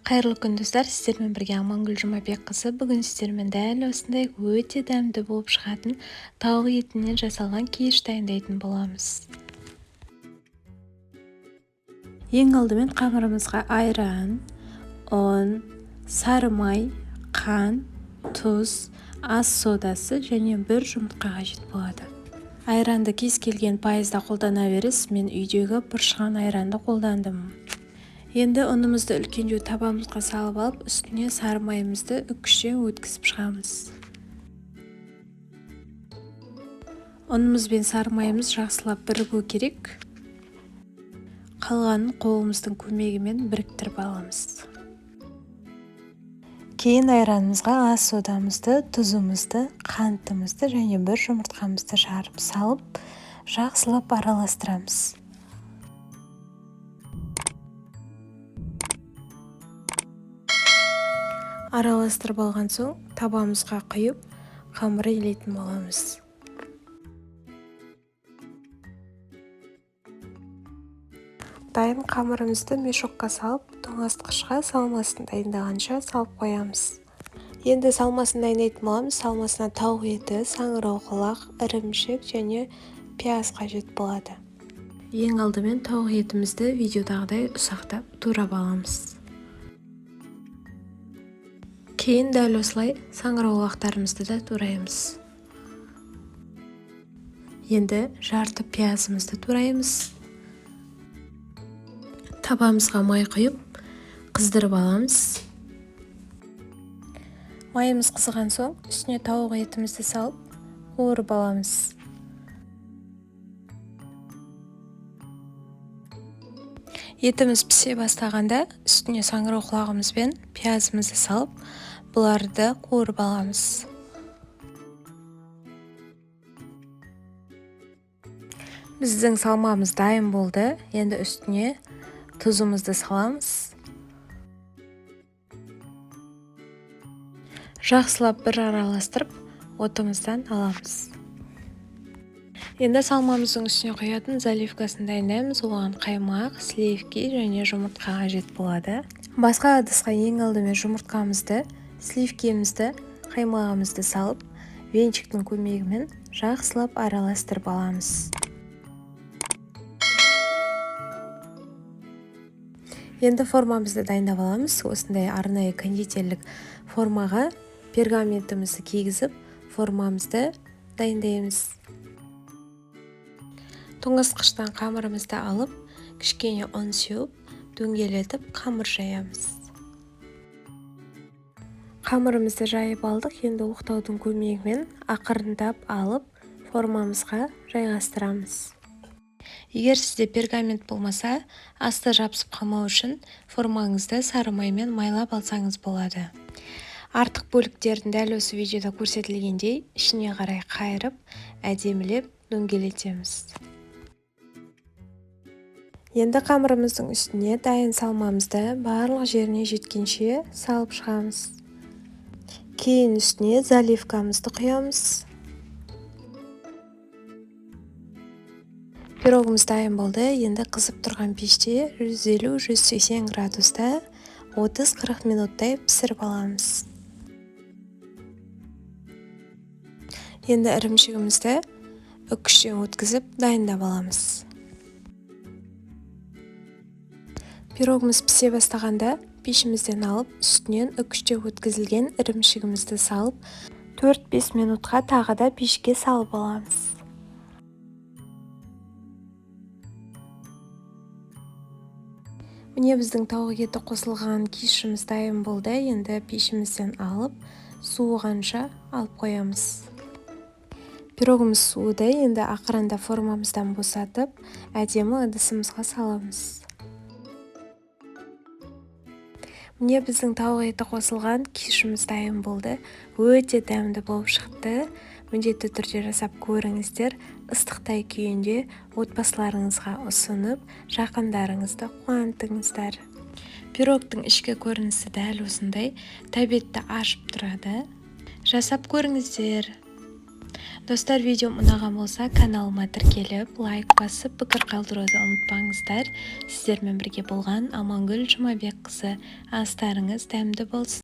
Қайырлы күн достар, сіздермен бірге Амангүл Жұмабекқызы. Бүгін сіздермен дәл осындай өте дәмді болып шығатын тауық етінен жасалған киш дайындайтын боламыз. Ең алдымен қамырымызға айран, ұн, сары май, қан, тұз, ас содасы және бір жұмыртқа қажет болады. Айранды кез келген пайызда қолдана бересіз. Мен үйдегі пыршыған айранды қолдандым. Енді ұнымызды үлкен жеу табамызға салып алып, үстіне сары майымызды үкіштен өткізіп шығамыз. Ұнымыз бен сары майымыз жақсылап бірігу керек. Қалғанын қолымыздың көмегімен біріктіріп аламыз. Кейін айранымызға ас содамызды, тұзымызды, қантымызды және бір жұмыртқамызды жарып салып, жақсылап араластырамыз. Араластырып алған соң табамызға құйып, қамыр илейтін боламыз. Дайын қамырымызды мешокқа салып, тоңазытқышқа салмасын дайындағанша салып қоямыз. Енді салмасын дайындайтын боламыз. Салмасына тауық еті, саңырауқұлақ, ірімшік және пияз қажет болады. Ең алдымен тауық етімізді видеодағыдай ұсақтап турап аламыз. Кейін дәл осылай саңырауқұлақтарымызды да тураймыз. Енді жарты пиязымызды тураймыз. Табамызға май құйып, қыздырып аламыз. Майымыз қызған соң, үстіне тауық етімізді салып, қуырып аламыз. Етіміз пісе бастағанда, үстіне саңырауқұлағымыз бен пиязымызды салып, бұларды қуырып аламыз. Біздің салмамыз дайын болды. Енді үстіне тұзымызды саламыз. Жақсылап бір араластырып, отымыздан аламыз. Енді салмамыздың үстіне құятын заливкасын дайындаймыз. Оған қаймақ, сливки және жұмыртқа қажет болады. Басқа ыдысқа ең алдымен жұмыртқамызды, сливкемізді, қаймағымызды салып, венчиктің көмегімен жақсылап араластырып аламыз. Енді формамызды дайындап аламыз. Осындай арнайы кондитерлік формаға пергаментімізді кигізіп, формамызды дайындаймыз. Тоңазытқыштан қамырымызды алып, кішкене ұн сеуіп, дөңгелетіп қамыр жаямыз. Қамырымызды жайып алдық. Енді оқтаудың көмегімен ақырындап алып, формамызға жайғастырамыз. Егер сізде пергамент болмаса, асты жабысып қалмау үшін формаңызды сары маймен майлап алсаңыз болады. Артық бөліктерін дәл осы видеода көрсетілгендей ішіне қарай қайырып, әдемілеп дөңгелетеміз. Енді қамырымыздың үстіне дайын салмамызды барлық жеріне жеткенше салып шығамыз. Кейін үстіне заливкамызды құямыз. Пирогымыз дайын болды. Енді қызып тұрған пеште 150-180 градуста 30-40 минуттай пісіріп аламыз. Енді ірімшігімізді үкіштен өткізіп дайындап аламыз. Пирогымыз пісе бастағанда пешімізден алып, үстінен үкіште өткізілген ірімшігімізді салып, 4-5 минутқа тағы да пешке салып аламыз. Міне біздің тауық еті қосылған кишіміз дайын болды. Енді пешімізден алып, суығанша алып қоямыз. Пирогымыз суыды. Енді ақырында формамыздан босатып, әдемі ыдысымызға саламыз. Міне біздің тауық еті қосылған кишіміз дайын болды. Өте дәмді болып шықты. Міндетті түрде жасап көріңіздер. Ыстықтай күйінде отбасыларыңызға ұсынып, жақындарыңызды қуантыңыздар. Пирогтың ішкі көрінісі дәл осындай тәбетті ашып тұрады. Жасап көріңіздер. Достар, видеом ұнаған болса, каналыма тіркеліп, лайк басып, пікір қалдыруды ұмытпаңыздар. Сіздермен бірге болған Амангүл Жұмабекқызы. Астарыңыз дәмді болсын.